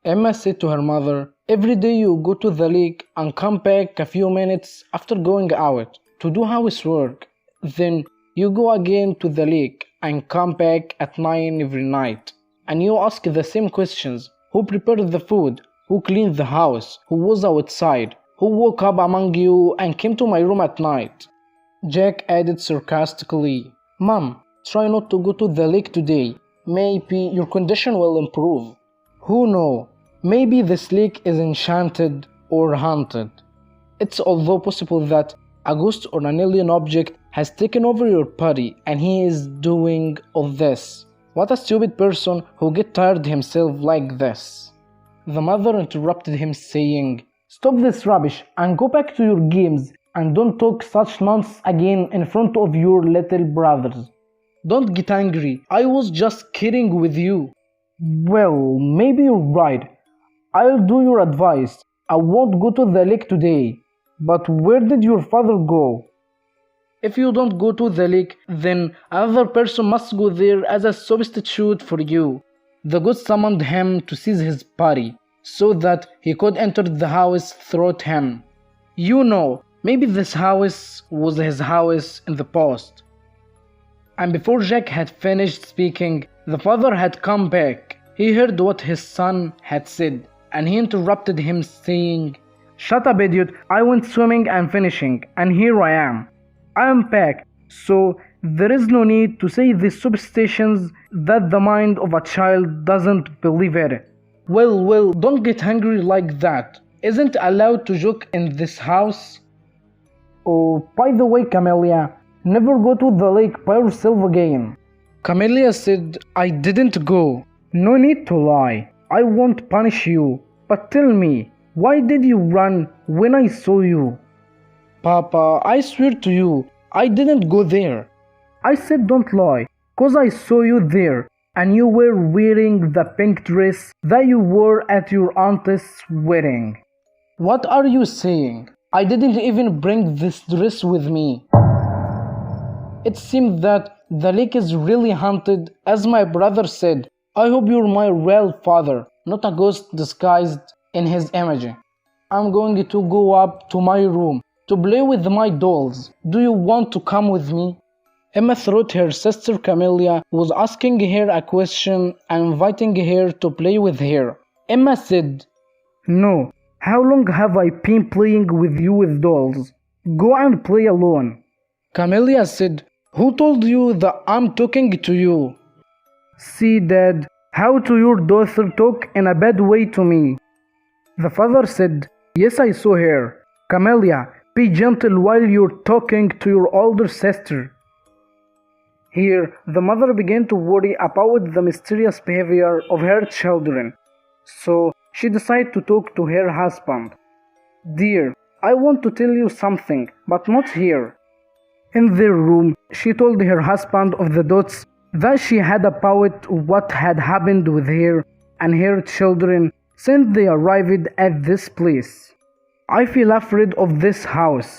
Emma said to her mother, "Every day you go to the lake and come back a few minutes after going out to do housework. Then you go again to the lake and come back at 9 every night. And you ask the same questions. Who prepared the food? Who cleaned the house? Who was outside? Who woke up among you and came to my room at night?" Jack added sarcastically, "Mom, try not to go to the lake today. Maybe your condition will improve. Who knows? Maybe this lake is enchanted or haunted. It's although possible that a ghost or an alien object has taken over your body and he is doing all this. What a stupid person who get tired himself like this." The mother interrupted him saying, "Stop this rubbish and go back to your games and don't talk such nonsense again in front of your little brothers." "Don't get angry. I was just kidding with you." "Well, maybe you're right. I'll do your advice. I won't go to the lake today. But where did your father go?" "If you don't go to the lake, then another person must go there as a substitute for you. The ghost summoned him to seize his body, so that he could enter the house through him. You know, maybe this house was his house in the past." And before Jack had finished speaking, the father had come back. He heard what his son had said, and he interrupted him saying, "Shut up, idiot. I went swimming and finishing, and here I am. I am back, so there is no need to say these superstitions that the mind of a child doesn't believe in." Well, don't get angry like that. Isn't allowed to joke in this house?" "Oh, by the way, Camellia, never go to the lake by yourself again." Camellia said, "I didn't go." "No need to lie. I won't punish you. But tell me, why did you run when I saw you?" "Papa, I swear to you, I didn't go there." "I said don't lie, 'cause I saw you there, and you were wearing the pink dress that you wore at your aunt's wedding." "What are you saying? I didn't even bring this dress with me." "It seems that the lake is really haunted, as my brother said. I hope you're my real father, not a ghost disguised in his image. I'm going to go up to my room to play with my dolls. Do you want to come with me?" Emma thought her sister Camellia was asking her a question and inviting her to play with her. Emma said, "No. How long have I been playing with you with dolls? Go and play alone." Camellia said, "Who told you that I'm talking to you?" "See, Dad, how do your daughter talk in a bad way to me?" The father said, "Yes, I saw her. Camellia, be gentle while you're talking to your older sister." Here, the mother began to worry about the mysterious behavior of her children, so she decided to talk to her husband. "Dear, I want to tell you something, but not here." In their room, she told her husband of the doubts that she had about what had happened with her and her children since they arrived at this place. "I feel afraid of this house.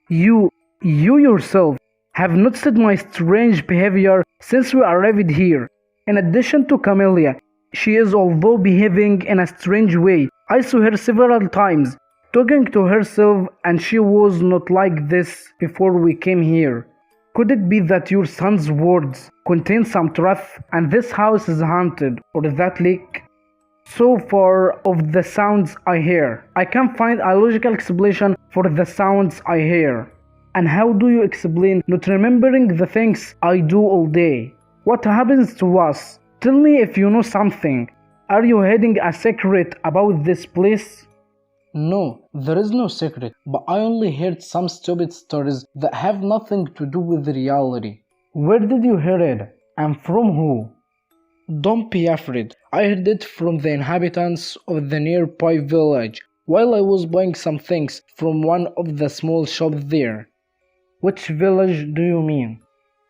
You yourself have noticed my strange behavior since we arrived here. In addition to Camellia, she is although behaving in a strange way. I saw her several times, talking to herself, and she was not like this before we came here. Could it be that your son's words contain some truth and this house is haunted, or that lake? So far of the sounds I hear, I can't find a logical explanation for the sounds I hear. And how do you explain not remembering the things I do all day? What happens to us? Tell me if you know something. Are you hiding a secret about this place?" "No, there is no secret, but I only heard some stupid stories that have nothing to do with reality." "Where did you hear it? And from who?" "Don't be afraid. I heard it from the inhabitants of the nearby village while I was buying some things from one of the small shops there." "Which village do you mean?"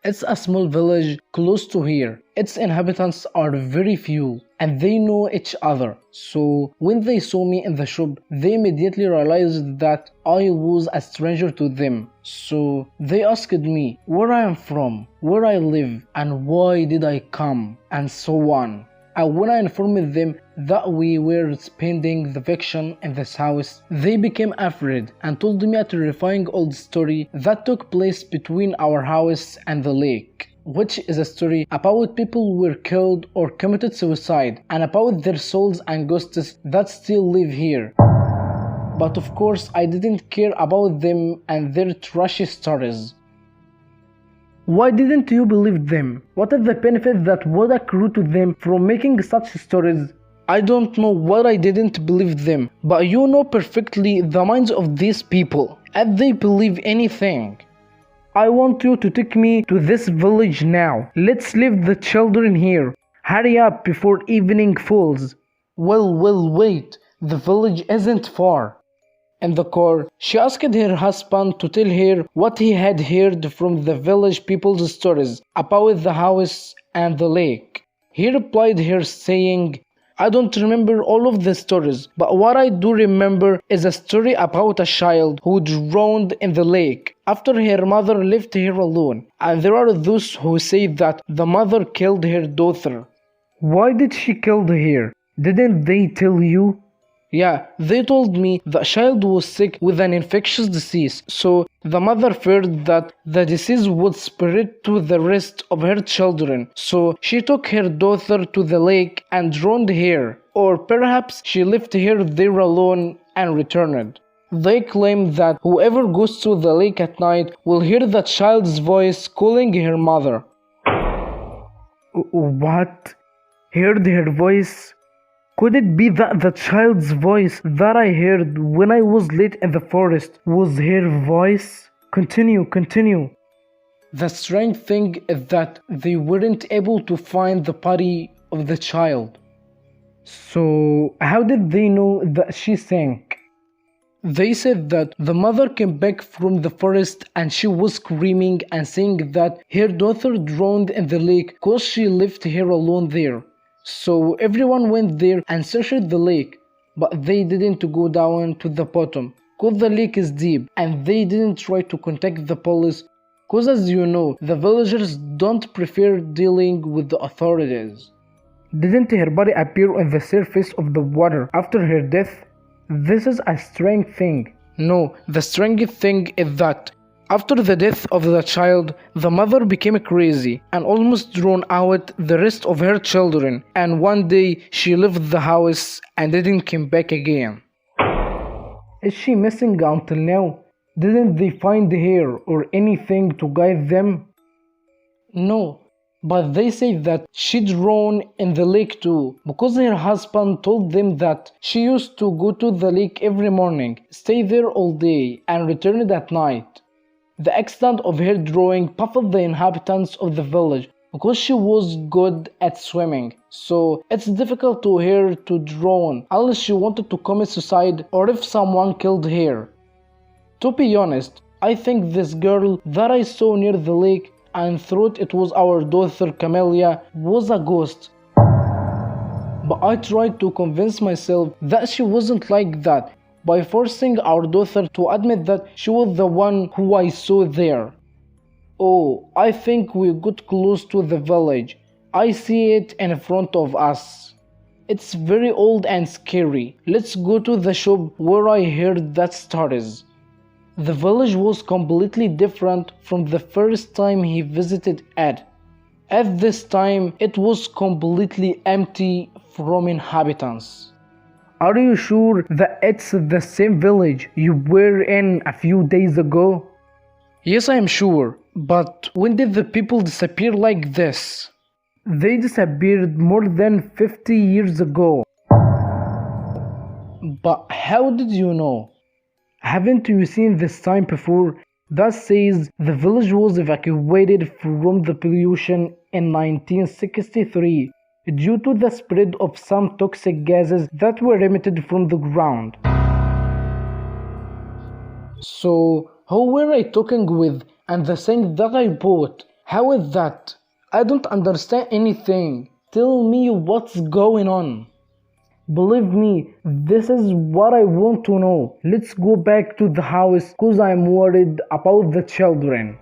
"It's a small village close to here. Its inhabitants are very few, and they know each other. So when they saw me in the shop, they immediately realized that I was a stranger to them. So they asked me where I am from, where I live, and why did I come, and so on. And when I informed them that we were spending the vacation in this house, they became afraid and told me a terrifying old story that took place between our house and the lake, which is a story about people who were killed or committed suicide and about their souls and ghosts that still live here. But of course I didn't care about them and their trashy stories. Why didn't you believe them? What is the benefit that would accrue to them from making such stories? I don't know why I didn't believe them, but you know perfectly the minds of these people, and they believe anything. I want you to take me to this village now. Let's leave the children here. Hurry up before evening falls. Well, wait. The village isn't far. In the car, she asked her husband to tell her what he had heard from the village people's stories about the house and the lake. He replied her saying, I don't remember all of the stories, but what I do remember is a story about a child who drowned in the lake after her mother left her alone. And there are those who say that the mother killed her daughter. Why did she kill her? Didn't they tell you? Yeah, they told me the child was sick with an infectious disease, so the mother feared that the disease would spread to the rest of her children, so she took her daughter to the lake and drowned her, or perhaps she left her there alone and returned. They claim that whoever goes to the lake at night will hear the child's voice calling her mother. What? Heard her voice? Could it be that the child's voice that I heard when I was late in the forest was her voice? Continue. The strange thing is that they weren't able to find the body of the child. So, how did they know that she sank? They said that the mother came back from the forest and she was screaming and saying that her daughter drowned in the lake because she left her alone there. So everyone went there and searched the lake, but they didn't go down to the bottom because the lake is deep, and they didn't try to contact the police because, as you know, the villagers don't prefer dealing with the authorities. Didn't her body appear on the surface of the water after her death? This is a strange thing. No, the strange thing is that after the death of the child, the mother became crazy and almost drowned out the rest of her children, and one day she left the house and didn't come back again. Is she missing until now? Didn't they find her or anything to guide them? No, but they say that she drowned in the lake too, because her husband told them that she used to go to the lake every morning, stay there all day, and return at night. The accident of her drowning puzzled the inhabitants of the village because she was good at swimming, so it's difficult to her to drown unless she wanted to commit suicide or if someone killed her. To be honest, I think this girl that I saw near the lake and thought it was our daughter Camellia was a ghost. But I tried to convince myself that she wasn't like that by forcing our daughter to admit that she was the one who I saw there. Oh, I think we got close to the village. I see it in front of us. It's very old and scary. Let's go to the shop where I heard that stories. The village was completely different from the first time he visited Ed. At this time, it was completely empty from inhabitants. Are you sure that it's the same village you were in a few days ago? Yes, I am sure. But when did the people disappear like this? They disappeared more than 50 years ago. But how did you know? Haven't you seen this sign before? That says the village was evacuated from the pollution in 1963 due to the spread of some toxic gases that were emitted from the ground. So, who were I talking with and the thing that I bought? How is that? I don't understand anything. Tell me what's going on. Believe me, this is what I want to know. Let's go back to the house because I'm worried about the children.